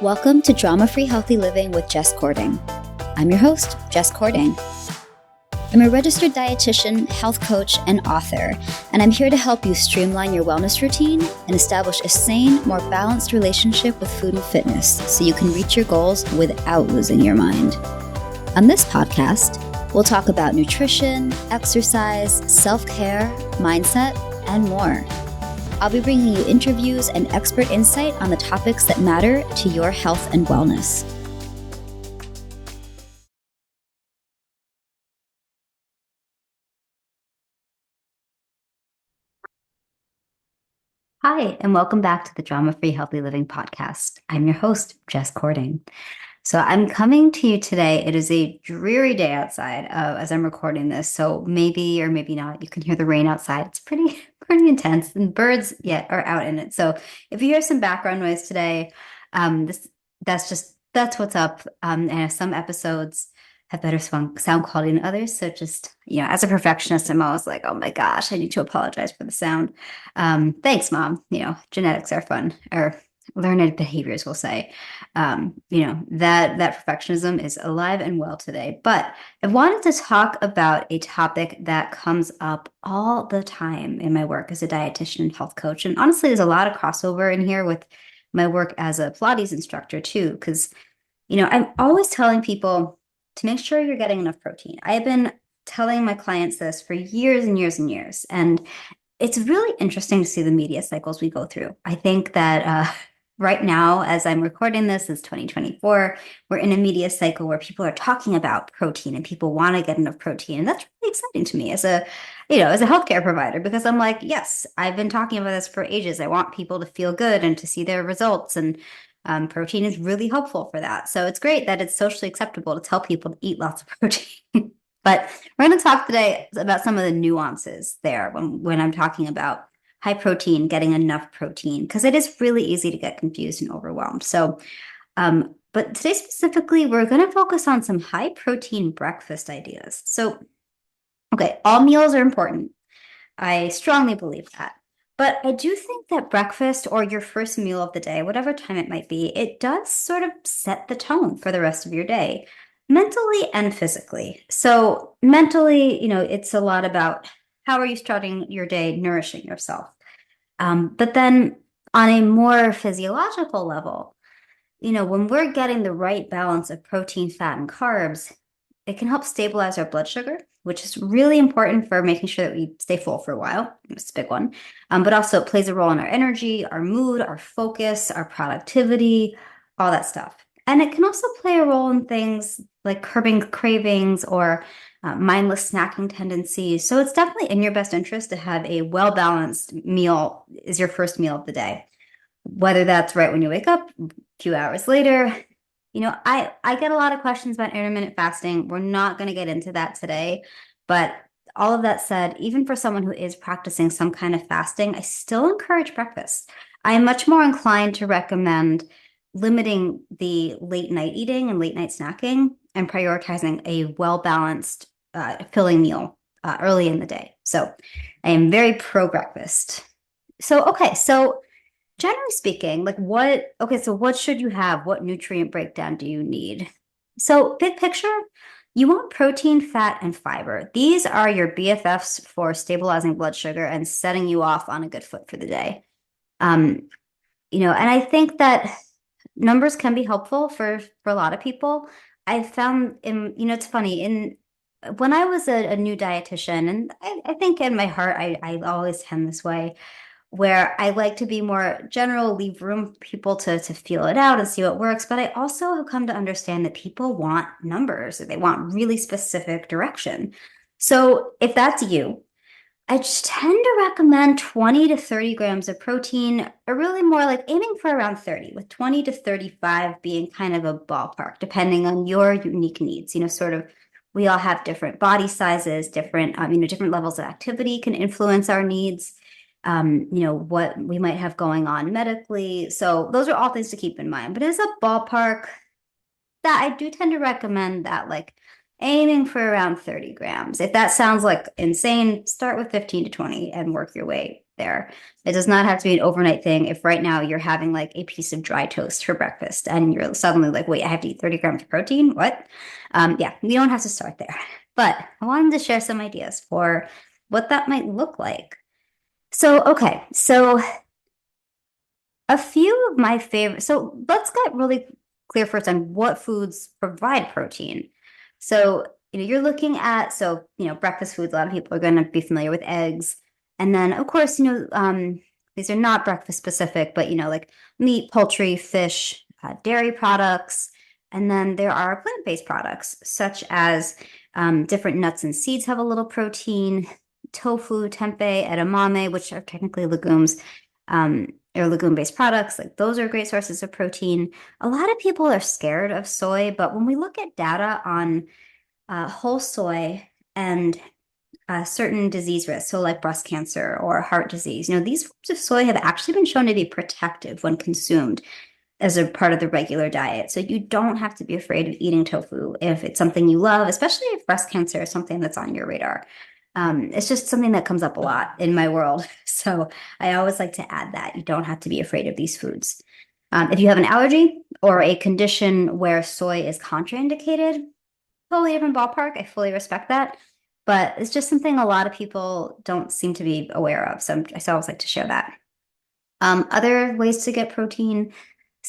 Welcome to Drama Free Healthy Living with Jess Cording. I'm your host, Jess Cording. I'm a registered dietitian, health coach, and author, and I'm here to help you streamline your wellness routine and establish a sane, more balanced relationship with food and fitness so you can reach your goals without losing your mind. On this podcast, we'll talk about nutrition, exercise, self-care, mindset, and more. I'll be bringing you interviews and expert insight on the topics that matter to your health and wellness. Hi, and welcome back to the Drama Free Healthy Living podcast. I'm your host, Jess Cording. So I'm coming to you today. It is a dreary day outside as I'm recording this. So maybe or maybe not, you can hear the rain outside. It's pretty intense, and birds yet are out in it. So if you hear some background noise today, that's what's up. And some episodes have better sound quality than others. So just, as a perfectionist, I'm always like, oh my gosh, I need to apologize for the sound. Thanks, Mom. Genetics are fun, or learned behaviors, we'll say. That perfectionism is alive and well today. But I wanted to talk about a topic that comes up all the time in my work as a dietitian and health coach. And honestly, there's a lot of crossover in here with my work as a Pilates instructor too, because, I'm always telling people to make sure you're getting enough protein. I have been telling my clients this for years and years and years. And it's really interesting to see the media cycles we go through. I think that right now, as I'm recording this, it's 2024, we're in a media cycle where people are talking about protein and people want to get enough protein. And that's really exciting to me as a healthcare provider, because I'm like, yes, I've been talking about this for ages. I want people to feel good and to see their results. And protein is really helpful for that. So it's great that it's socially acceptable to tell people to eat lots of protein. But we're going to talk today about some of the nuances there when I'm talking about high protein, getting enough protein, because it is really easy to get confused and overwhelmed. So, but today specifically, we're going to focus on some high protein breakfast ideas. So, okay, all meals are important. I strongly believe that. But I do think that breakfast, or your first meal of the day, whatever time it might be, it does sort of set the tone for the rest of your day, mentally and physically. So mentally, it's a lot about how are you starting your day nourishing yourself. But then on a more physiological level, when we're getting the right balance of protein, fat, and carbs, it can help stabilize our blood sugar, which is really important for making sure that we stay full for a while. It's a big one. But also it plays a role in our energy, our mood, our focus, our productivity, all that stuff. And it can also play a role in things like curbing cravings or mindless snacking tendencies. So it's definitely in your best interest to have a well-balanced meal as your first meal of the day. Whether that's right when you wake up, a few hours later. I get a lot of questions about intermittent fasting. We're not going to get into that today. But all of that said, even for someone who is practicing some kind of fasting, I still encourage breakfast. I am much more inclined to recommend limiting the late night eating and late night snacking and prioritizing a well-balanced, filling meal early in the day. So I am very pro breakfast. So generally speaking, so what should you have? What nutrient breakdown do you need? So big picture, you want protein, fat, and fiber. These are your BFFs for stabilizing blood sugar and setting you off on a good foot for the day. And I think that numbers can be helpful for a lot of people. I found it's funny, when I was a new dietitian, and I think in my heart, I always tend this way, where I like to be more general, leave room for people to feel it out and see what works. But I also have come to understand that people want numbers, or they want really specific direction. So if that's you, I just tend to recommend 20 to 30 grams of protein, or really more like aiming for around 30, with 20 to 35 being kind of a ballpark, depending on your unique needs. We all have different body sizes, different levels of activity can influence our needs. What we might have going on medically. So those are all things to keep in mind. But as a ballpark, that I do tend to recommend that, like aiming for around 30 grams. If that sounds like insane, start with 15 to 20 and work your way there. It does not have to be an overnight thing. If right now you're having like a piece of dry toast for breakfast and you're suddenly like, wait, I have to eat 30 grams of protein. What? Yeah, we don't have to start there. But I wanted to share some ideas for what that might look like. So a few of my favorite. So let's get really clear first on what foods provide protein. So, you're looking at, breakfast foods, a lot of people are going to be familiar with eggs. And then, of course, these are not breakfast specific, but, like meat, poultry, fish, dairy products. And then there are plant-based products, such as different nuts and seeds have a little protein, tofu, tempeh, edamame, which are technically legumes. Or legume-based products, like those are great sources of protein. A lot of people are scared of soy, but when we look at data on whole soy and certain disease risks, so like breast cancer or heart disease, these forms of soy have actually been shown to be protective when consumed as a part of the regular diet. So you don't have to be afraid of eating tofu if it's something you love, especially if breast cancer is something that's on your radar. It's just something that comes up a lot in my world. So I always like to add that you don't have to be afraid of these foods. If you have an allergy or a condition where soy is contraindicated, totally different ballpark. I fully respect that. But it's just something a lot of people don't seem to be aware of. So I always like to share that. Other ways to get protein.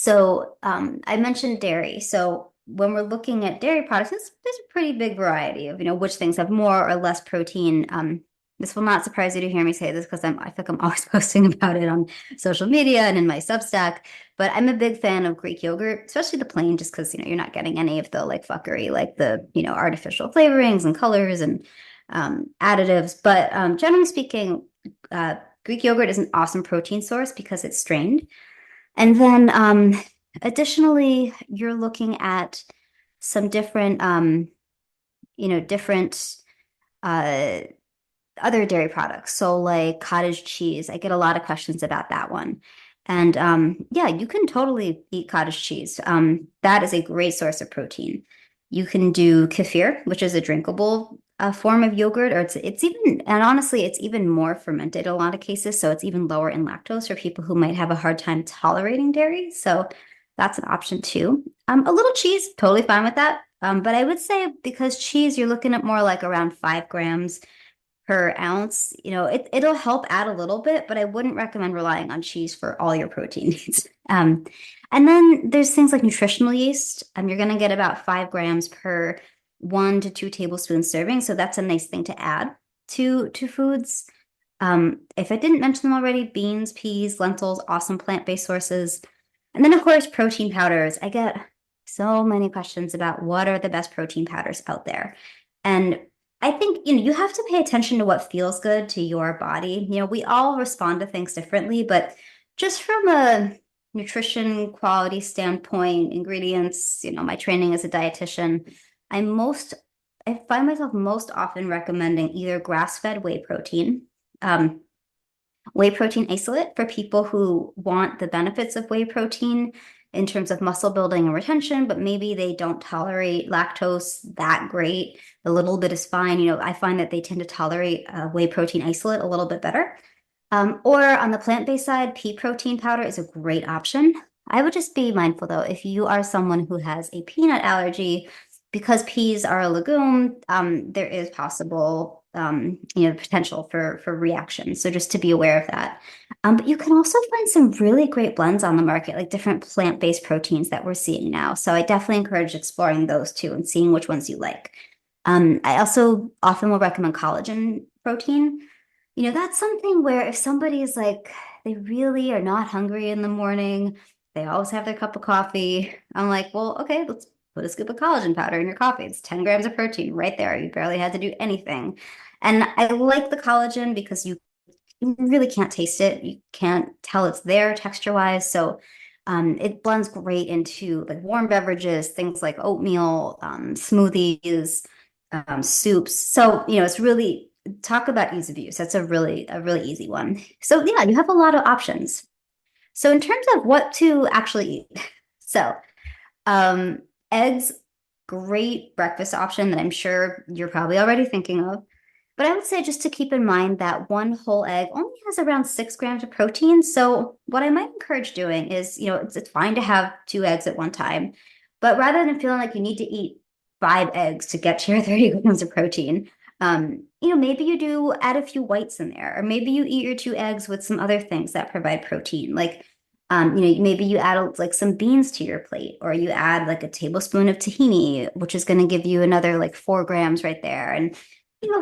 I mentioned dairy. So when we're looking at dairy products, there's a pretty big variety of, which things have more or less protein. This will not surprise you to hear me say this because I think I'm always posting about it on social media and in my Substack. But I'm a big fan of Greek yogurt, especially the plain, just because, you're not getting any of the like fuckery, like the, artificial flavorings and colors and additives. But generally speaking, Greek yogurt is an awesome protein source because it's strained. And then additionally, you're looking at some different uh, other dairy products. So like cottage cheese. I get a lot of questions about that one. And yeah, you can totally eat cottage cheese. That is a great source of protein. You can do kefir, which is a drinkable form of yogurt, or it's even, and honestly, it's even more fermented in a lot of cases, so it's even lower in lactose for people who might have a hard time tolerating dairy. So that's an option too. A little cheese, totally fine with that. But I would say because cheese, you're looking at more like around 5 grams per ounce. It'll help add a little bit, but I wouldn't recommend relying on cheese for all your protein needs. And then there's things like nutritional yeast. You're going to get about 5 grams per 1 to 2 tablespoon serving. So that's a nice thing to add to foods. If I didn't mention them already, beans, peas, lentils, awesome plant-based sources. And then, of course, protein powders. I get so many questions about what are the best protein powders out there. And I think, you have to pay attention to what feels good to your body. We all respond to things differently, but just from a nutrition quality standpoint, ingredients, my training as a dietitian, I find myself most often recommending either grass-fed whey protein isolate for people who want the benefits of whey protein in terms of muscle building and retention, but maybe they don't tolerate lactose that great. A little bit is fine. I find that they tend to tolerate whey protein isolate a little bit better. Or on the plant-based side, pea protein powder is a great option. I would just be mindful though, if you are someone who has a peanut allergy, because peas are a legume, there is possible, potential for reaction. So just to be aware of that. But you can also find some really great blends on the market, like different plant-based proteins that we're seeing now. So I definitely encourage exploring those too and seeing which ones you like. I also often will recommend collagen protein. That's something where if somebody is like, they really are not hungry in the morning, they always have their cup of coffee. I'm like, well, okay, let's put a scoop of collagen powder in your coffee. It's 10 grams of protein right there. You barely had to do anything. And I like the collagen because you really can't taste it. You can't tell it's there texture wise. So it blends great into like warm beverages, things like oatmeal, smoothies, soups. So, it's really talk about ease of use. That's a really easy one. So yeah, you have a lot of options. So in terms of what to actually eat, so eggs, great breakfast option that I'm sure you're probably already thinking of. But I would say just to keep in mind that one whole egg only has around 6 grams of protein. So what I might encourage doing is, it's fine to have two eggs at one time, but rather than feeling like you need to eat 5 eggs to get to your 30 grams of protein, maybe you do add a few whites in there, or maybe you eat your two eggs with some other things that provide protein, like maybe you add like some beans to your plate, or you add like a tablespoon of tahini, which is going to give you another like 4 grams right there. And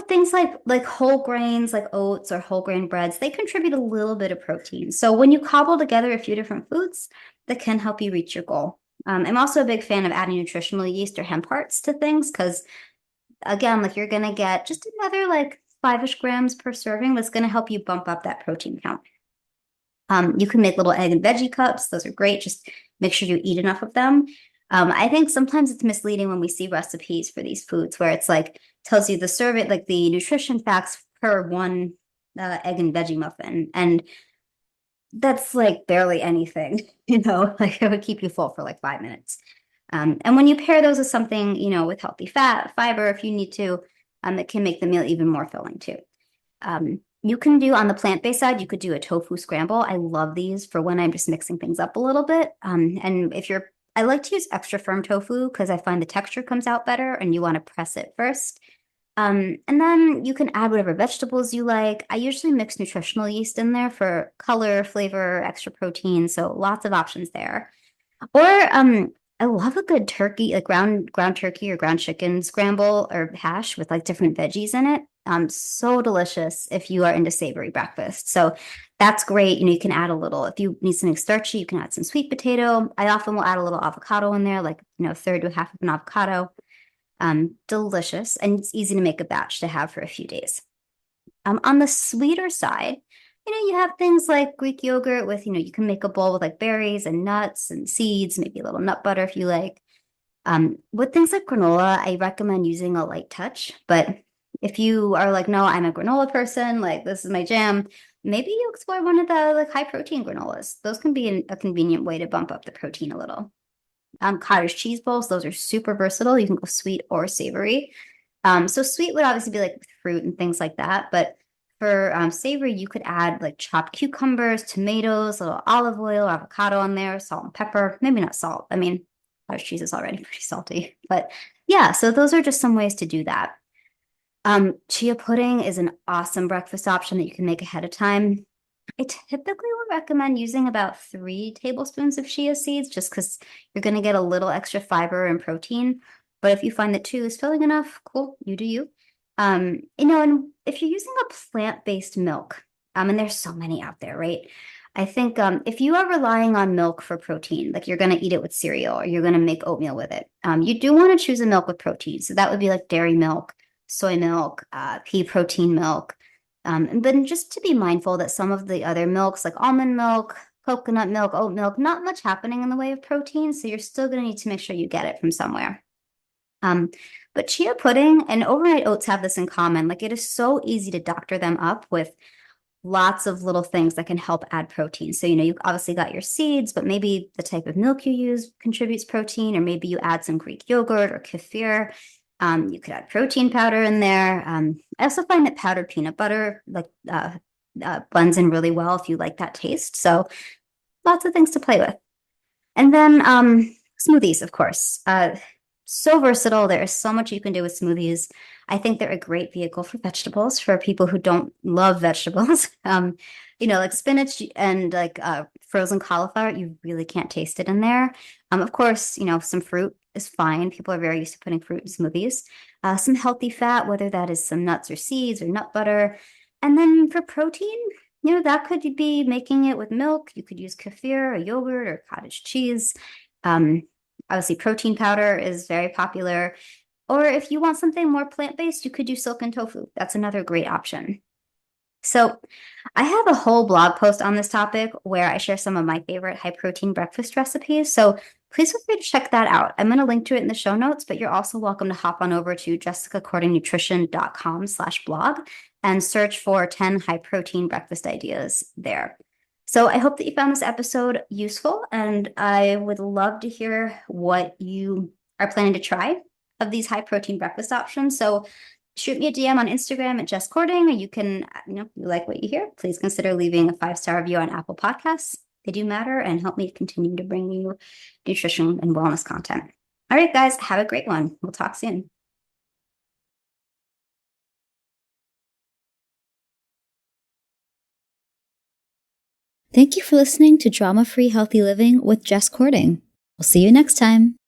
things like whole grains, like oats or whole grain breads, they contribute a little bit of protein. So when you cobble together a few different foods, that can help you reach your goal. I'm also a big fan of adding nutritional yeast or hemp hearts to things because, again, like you're gonna get just another like 5-ish grams per serving that's gonna help you bump up that protein count. You can make little egg and veggie cups. Those are great. Just make sure you eat enough of them. I think sometimes it's misleading when we see recipes for these foods where it's like tells you the serving, like the nutrition facts per one egg and veggie muffin, and that's like barely anything. Like it would keep you full for like 5 minutes. And when you pair those with something, with healthy fat, fiber, if you need to, it can make the meal even more filling too. You can do on the plant-based side, you could do a tofu scramble. I love these for when I'm just mixing things up a little bit. And I like to use extra firm tofu because I find the texture comes out better and you want to press it first. And then you can add whatever vegetables you like. I usually mix nutritional yeast in there for color, flavor, extra protein. So lots of options there. Or I love a good turkey, like ground turkey or ground chicken scramble or hash with like different veggies in it. So delicious if you are into savory breakfast. So that's great. You can add a little, if you need something starchy, you can add some sweet potato. I often will add a little avocado in there, like, a third to a half of an avocado. Delicious. And it's easy to make a batch to have for a few days. On the sweeter side, you have things like Greek yogurt with, you can make a bowl with like berries and nuts and seeds, maybe a little nut butter if you like. With things like granola, I recommend using a light touch. But if you are like, no, I'm a granola person, like this is my jam, maybe you explore one of the like high protein granolas. Those can be a convenient way to bump up the protein a little. Cottage cheese bowls, those are super versatile. You can go sweet or savory. So sweet would obviously be like with fruit and things like that, but for savory, you could add like chopped cucumbers, tomatoes, a little olive oil, avocado on there, salt and pepper. Maybe not salt. I mean, cottage cheese is already pretty salty, but yeah. So those are just some ways to do that. Chia pudding is an awesome breakfast option that you can make ahead of time. I typically would recommend using about 3 tablespoons of chia seeds just because you're going to get a little extra fiber and protein. But if you find that 2 is filling enough, cool, you do you. And if you're using a plant-based milk, and there's so many out there, right? I think if you are relying on milk for protein, like you're going to eat it with cereal or you're going to make oatmeal with it, you do want to choose a milk with protein. So that would be like dairy milk, soy milk, pea protein milk. And then just to be mindful that some of the other milks, like almond milk, coconut milk, oat milk, not much happening in the way of protein. So you're still going to need to make sure you get it from somewhere. Um, but chia pudding and overnight oats have this in common. Like it is so easy to doctor them up with lots of little things that can help add protein. So, you've obviously got your seeds, but maybe the type of milk you use contributes protein, or maybe you add some Greek yogurt or kefir. You could add protein powder in there. I also find that powdered peanut butter blends in really well if you like that taste. So lots of things to play with. And then smoothies, of course. So versatile. There is so much you can do with smoothies. I think they're a great vehicle for vegetables for people who don't love vegetables. Like spinach and like frozen cauliflower, you really can't taste it in there. Of course, some fruit is fine. People are very used to putting fruit in smoothies. Some healthy fat, whether that is some nuts or seeds or nut butter. And then for protein, that could be making it with milk. You could use kefir or yogurt or cottage cheese. Um, Obviously, protein powder is very popular. Or if you want something more plant-based, you could do silken tofu. That's another great option. So I have a whole blog post on this topic where I share some of my favorite high protein breakfast recipes. So please feel free to check that out. I'm going to link to it in the show notes, but you're also welcome to hop on over to jessicacordingnutrition.com/blog and search for 10 high protein breakfast ideas there. So I hope that you found this episode useful, and I would love to hear what you are planning to try of these high protein breakfast options. So shoot me a DM on Instagram at Jess Cording, or you can, you like what you hear, please consider leaving a 5-star review on Apple Podcasts. They do matter and help me continue to bring you nutrition and wellness content. All right, guys, have a great one. We'll talk soon. Thank you for listening to Drama Free Healthy Living with Jess Cording. We'll see you next time.